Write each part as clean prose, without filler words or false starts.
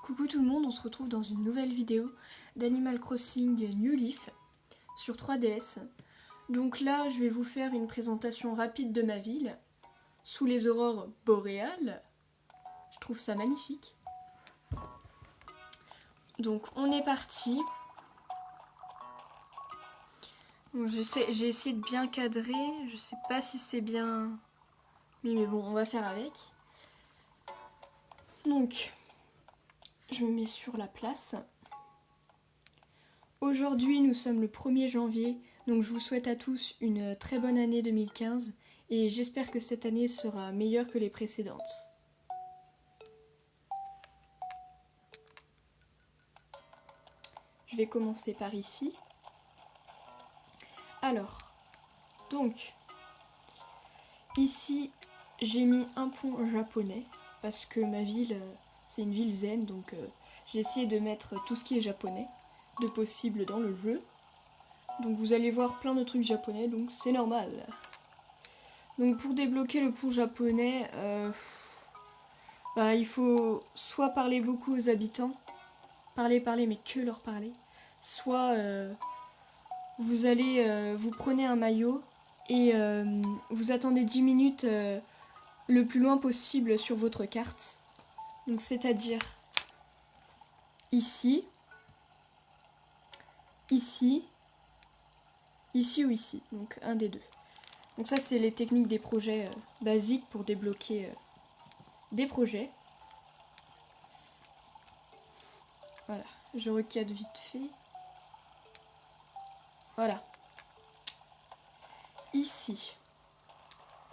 Coucou tout le monde, on se retrouve dans une nouvelle vidéo d'Animal Crossing New Leaf sur 3DS. Donc là, je vais vous faire une présentation rapide de ma ville, sous les aurores boréales. Je trouve ça magnifique. Donc on est parti. J'ai essayé de bien cadrer, je sais pas si c'est bien mis, mais bon, on va faire avec. Donc, je me mets sur la place. Aujourd'hui, nous sommes le 1er janvier, donc je vous souhaite à tous une très bonne année 2015 et j'espère que cette année sera meilleure que les précédentes. Je vais commencer par ici. Alors, donc, ici, j'ai mis un pont japonais parce que ma ville, c'est une ville zen, donc j'ai essayé de mettre tout ce qui est japonais de possible dans le jeu. Donc vous allez voir plein de trucs japonais, donc c'est normal. Donc pour débloquer le pont japonais, il faut soit parler beaucoup aux habitants, parler, mais que leur parler, soit vous prenez un maillot et vous attendez 10 minutes le plus loin possible sur votre carte. Donc c'est-à-dire ici, ici, ici ou ici, donc un des deux. Donc ça c'est les techniques des projets basiques pour débloquer des projets. Voilà, je recadre vite fait. Voilà. Ici,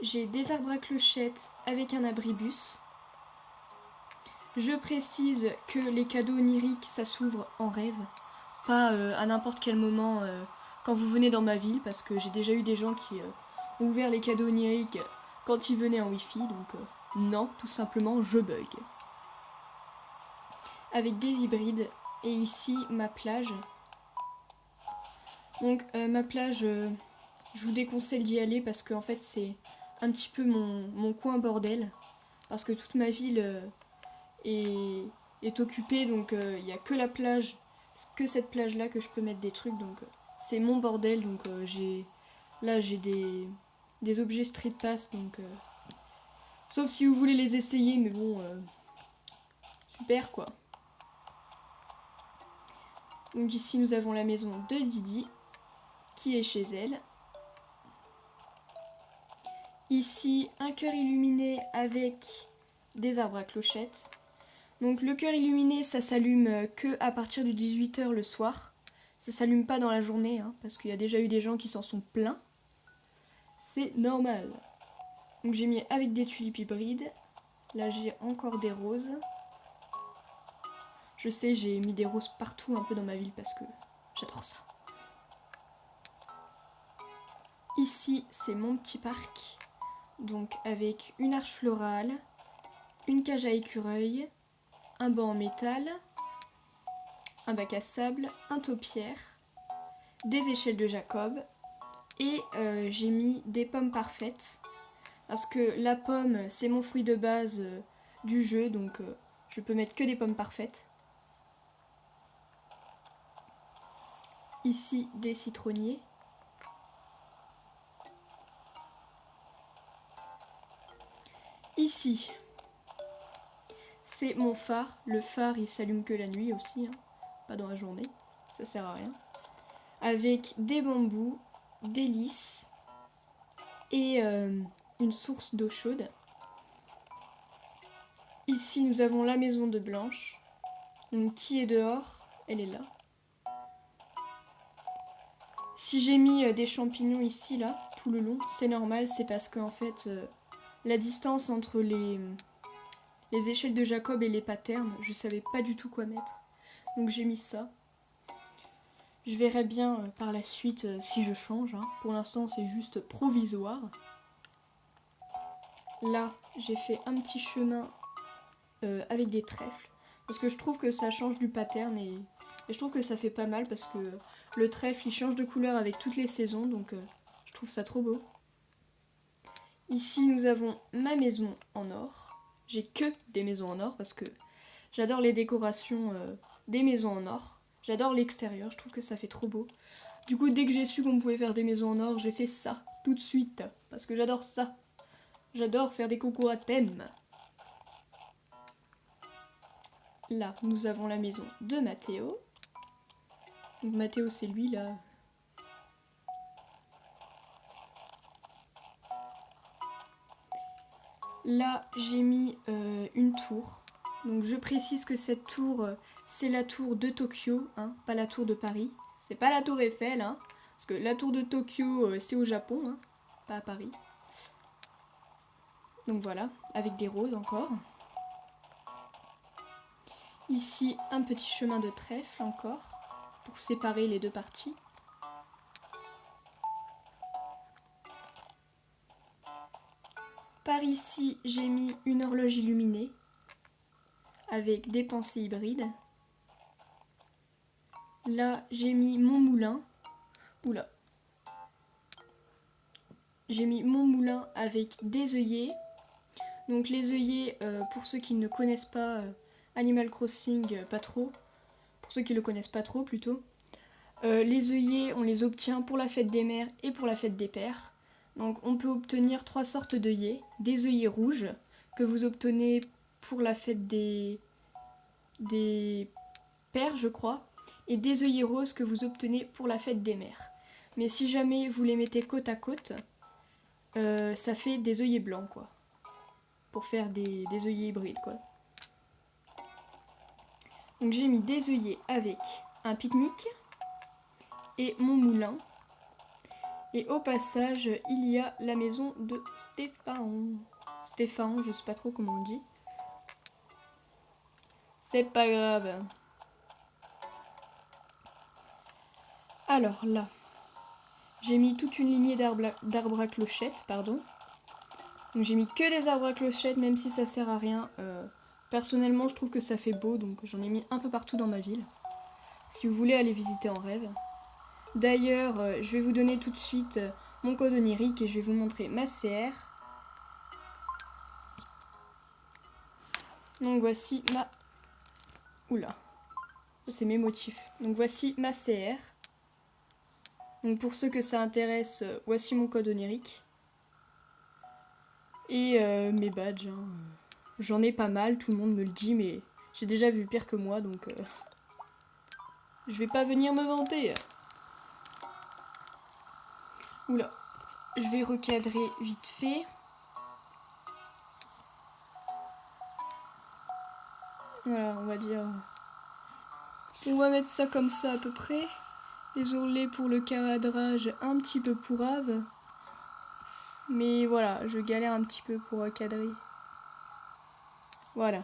j'ai des arbres à clochettes avec un abribus. Je précise que les cadeaux oniriques, ça s'ouvre en rêve, pas à n'importe quel moment quand vous venez dans ma ville, parce que j'ai déjà eu des gens qui ont ouvert les cadeaux oniriques quand ils venaient en wifi, donc non, tout simplement, je bug. Avec des hybrides, et ici, ma plage. Donc ma plage, je vous déconseille d'y aller parce que en fait c'est un petit peu mon coin bordel, parce que toute ma ville est occupée, donc il n'y a que la plage, que cette plage là que je peux mettre des trucs, donc c'est mon bordel, donc j'ai des objets Street Pass, donc sauf si vous voulez les essayer, mais bon, super quoi. Donc ici nous avons la maison de Didi qui est chez elle. Ici, un cœur illuminé avec des arbres à clochettes. Donc le cœur illuminé, ça s'allume que à partir de 18h le soir. Ça s'allume pas dans la journée, hein, parce qu'il y a déjà eu des gens qui s'en sont plaints. C'est normal. Donc j'ai mis avec des tulipes hybrides. Là j'ai encore des roses. Je sais, j'ai mis des roses partout un peu dans ma ville parce que j'adore ça. Ici, c'est mon petit parc. Donc avec une arche florale, une cage à écureuil, un banc en métal, un bac à sable, un taupière, des échelles de Jacob et j'ai mis des pommes parfaites parce que la pomme c'est mon fruit de base du jeu, donc je peux mettre que des pommes parfaites. Ici des citronniers. Ici, c'est mon phare. Le phare, il s'allume que la nuit aussi, hein, pas dans la journée. Ça sert à rien. Avec des bambous, des lys et une source d'eau chaude. Ici, nous avons la maison de Blanche. Donc, qui est dehors? Elle est là. Si j'ai mis des champignons ici, là, tout le long, c'est normal. C'est parce qu'en fait, la distance entre les échelles de Jacob et les patterns, je savais pas du tout quoi mettre. Donc j'ai mis ça. Je verrai bien par la suite si je change, hein. Pour l'instant c'est juste provisoire. Là j'ai fait un petit chemin avec des trèfles, parce que je trouve que ça change du pattern et je trouve que ça fait pas mal, parce que le trèfle il change de couleur avec toutes les saisons, donc je trouve ça trop beau. Ici nous avons ma maison en or. J'ai que des maisons en or parce que J'adore les décorations des maisons en or. J'adore l'extérieur, je trouve que ça fait trop beau. Du coup, dès que j'ai su qu'on pouvait faire des maisons en or, j'ai fait ça, tout de suite. Parce que j'adore ça. J'adore faire des concours à thème. Là, nous avons la maison de Mathéo. Donc Mathéo, c'est lui, là. Là, j'ai mis une tour. Donc je précise que cette tour, c'est la tour de Tokyo, hein, pas la tour de Paris. C'est pas la tour Eiffel, hein, parce que la tour de Tokyo, c'est au Japon, hein, pas à Paris. Donc voilà, avec des roses encore. Ici, un petit chemin de trèfle encore, pour séparer les deux parties. Par ici, j'ai mis une horloge illuminée, avec des pensées hybrides. Là, j'ai mis mon moulin. Oula. J'ai mis mon moulin avec des œillets. Donc les œillets, pour ceux qui ne connaissent pas Animal Crossing, pas trop. Pour ceux qui le connaissent pas trop plutôt. Les œillets, on les obtient pour la fête des mères et pour la fête des pères. Donc on peut obtenir 3 sortes d'œillets. Des œillets rouges que vous obtenez pour la fête des pères, je crois. Et des œillets roses que vous obtenez pour la fête des mères. Mais si jamais vous les mettez côte à côte, ça fait des œillets blancs, quoi. Pour faire des œillets hybrides, quoi. Donc j'ai mis des œillets avec un pique-nique et mon moulin. Et au passage, il y a la maison de Stéphane. Stéphane, je sais pas trop comment on dit. C'est pas grave. Alors là, j'ai mis toute une lignée d'arbres à clochettes, pardon. Donc j'ai mis que des arbres à clochettes, même si ça sert à rien. Personnellement, je trouve que ça fait beau, donc j'en ai mis un peu partout dans ma ville. Si vous voulez aller visiter en rêve. D'ailleurs, je vais vous donner tout de suite mon code onirique et je vais vous montrer ma CR. Donc voici ma... Oula, ça c'est mes motifs. Donc voici ma CR. Donc pour ceux que ça intéresse, voici mon code onirique. Et mes badges, hein. J'en ai pas mal, tout le monde me le dit, mais j'ai déjà vu pire que moi, donc je vais pas venir me vanter. Oula, je vais recadrer vite fait. Voilà, on va dire... On va mettre ça comme ça à peu près. Les ourlets pour le caradrage un petit peu pourrave. Mais voilà, je galère un petit peu pour recadrer. Voilà.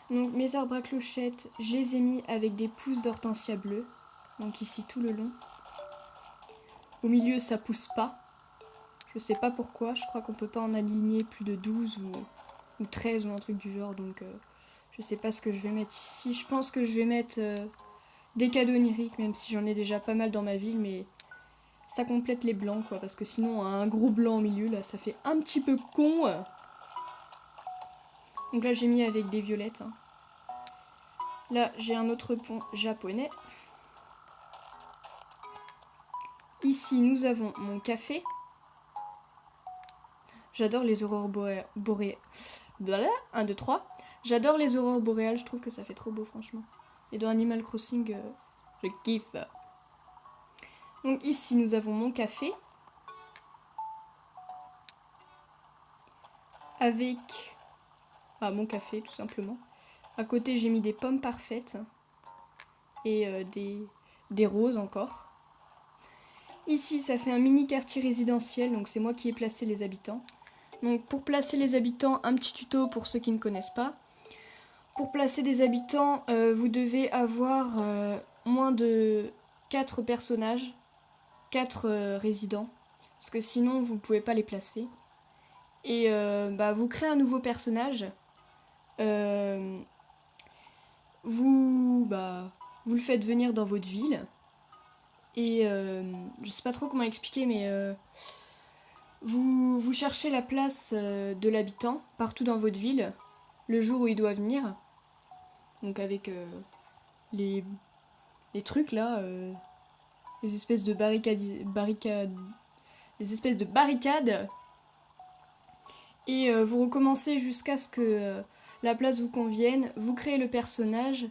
Donc mes arbres à clochettes, je les ai mis avec des pousses d'hortensia bleu. Donc ici tout le long. Au milieu ça pousse pas. Je sais pas pourquoi, je crois qu'on peut pas en aligner plus de 12 ou 13 ou un truc du genre. Donc je sais pas ce que je vais mettre ici. Je pense que je vais mettre des cadeaux oniriques, même si j'en ai déjà pas mal dans ma ville. Mais ça complète les blancs quoi. Parce que sinon un gros blanc au milieu là ça fait un petit peu con. Donc là j'ai mis avec des violettes. Hein. Là, j'ai un autre pont japonais. Ici, nous avons mon café. J'adore les aurores boréales. 1, 2, 3. J'adore les aurores boréales, je trouve que ça fait trop beau, franchement. Et dans Animal Crossing, je kiffe. Donc ici, nous avons mon café. Avec... mon café, tout simplement. À côté, j'ai mis des pommes parfaites. Et des roses encore. Ici, ça fait un mini quartier résidentiel, donc c'est moi qui ai placé les habitants. Donc pour placer les habitants, un petit tuto pour ceux qui ne connaissent pas. Pour placer des habitants, vous devez avoir moins de 4 personnages, 4 résidents, parce que sinon vous ne pouvez pas les placer. Et vous créez un nouveau personnage. Vous le faites venir dans votre ville. Et je sais pas trop comment expliquer, mais vous cherchez la place de l'habitant partout dans votre ville, le jour où il doit venir. Donc avec les trucs là, les espèces de barricades. Et vous recommencez jusqu'à ce que la place vous convienne. Vous créez le personnage.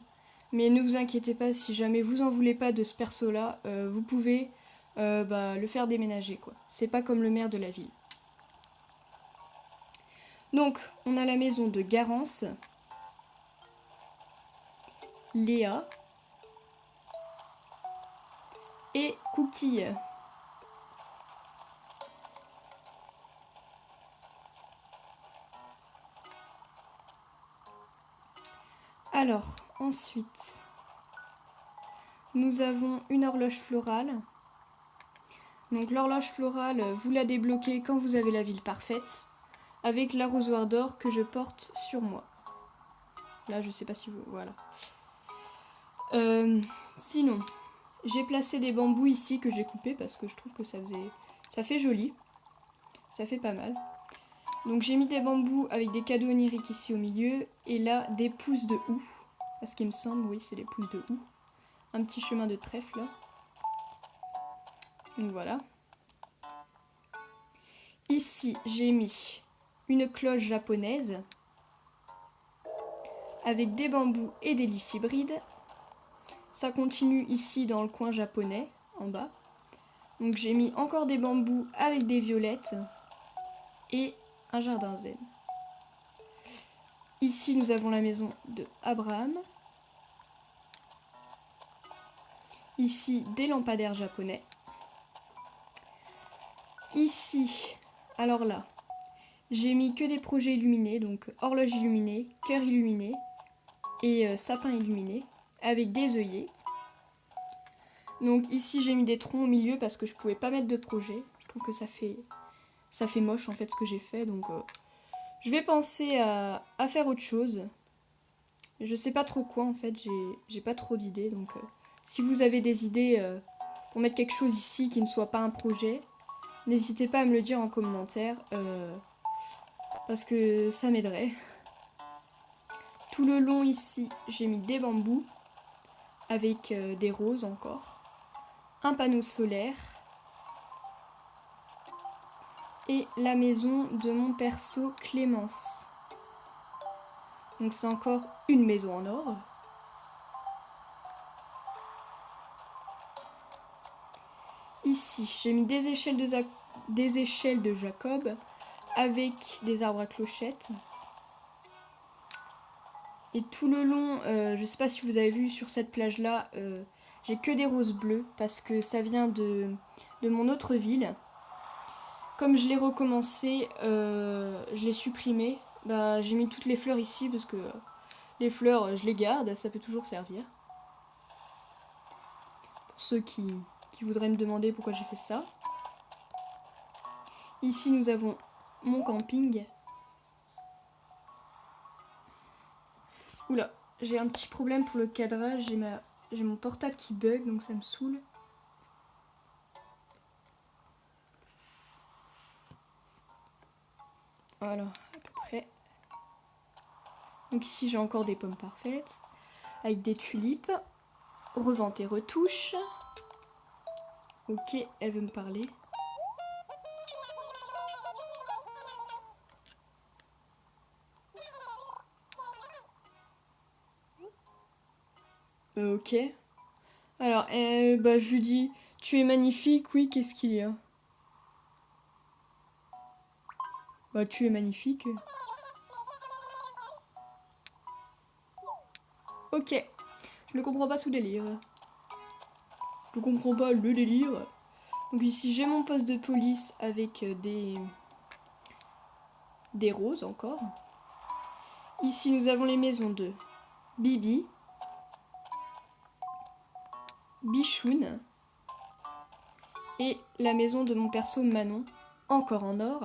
Mais ne vous inquiétez pas, si jamais vous en voulez pas de ce perso là, vous pouvez le faire déménager quoi. C'est pas comme le maire de la ville. Donc on a la maison de Garance, Léa et Cookie. Alors, ensuite, nous avons une horloge florale. Donc l'horloge florale, vous la débloquez quand vous avez la ville parfaite, avec l'arrosoir d'or que je porte sur moi. Là, je sais pas si vous... Voilà. Sinon, j'ai placé des bambous ici que j'ai coupés parce que je trouve que ça fait joli. Ça fait pas mal. Donc j'ai mis des bambous avec des cadeaux oniriques ici au milieu. Et là, des pousses de houx. À ce qui me semble, oui, c'est des pousses de houx. Un petit chemin de trèfle là. Donc voilà. Ici, j'ai mis une cloche japonaise avec des bambous et des lys hybrides. Ça continue ici dans le coin japonais, en bas. Donc j'ai mis encore des bambous avec des violettes et un jardin zen. Ici, nous avons la maison de Abraham. Ici, des lampadaires japonais. Ici, alors là, j'ai mis que des projets illuminés, donc horloge illuminée, cœur illuminé et sapin illuminé, avec des œillets. Donc ici, j'ai mis des troncs au milieu parce que je pouvais pas mettre de projet. Je trouve que ça fait moche en fait ce que j'ai fait, donc je vais penser à faire autre chose. Je sais pas trop quoi en fait, j'ai pas trop d'idées, donc si vous avez des idées pour mettre quelque chose ici qui ne soit pas un projet, n'hésitez pas à me le dire en commentaire, parce que ça m'aiderait. Tout le long ici, j'ai mis des bambous, avec des roses encore, un panneau solaire, et la maison de mon perso Clémence. Donc c'est encore une maison en or. Ici, j'ai mis des échelles de Jacob avec des arbres à clochettes. Et tout le long, je sais pas si vous avez vu sur cette plage-là, j'ai que des roses bleues parce que ça vient de mon autre ville. Comme je l'ai recommencé, je l'ai supprimé. Bah, j'ai mis toutes les fleurs ici parce que les fleurs, je les garde, ça peut toujours servir. Pour ceux qui voudraient me demander pourquoi j'ai fait ça. Ici, nous avons mon camping. Oula, j'ai un petit problème pour le cadrage. J'ai mon portable qui bug, donc ça me saoule. Voilà, à peu près. Donc ici, j'ai encore des pommes parfaites. Avec des tulipes. Revente et retouche. Ok, elle veut me parler. Ok. Alors, je lui dis, tu es magnifique, oui, qu'est-ce qu'il y a? Bah, tu es magnifique. Ok. Je ne comprends pas ce délire. Je ne comprends pas le délire. Donc ici, j'ai mon poste de police avec des roses encore. Ici, nous avons les maisons de Bibi, Bichoun et la maison de mon perso Manon, encore en or.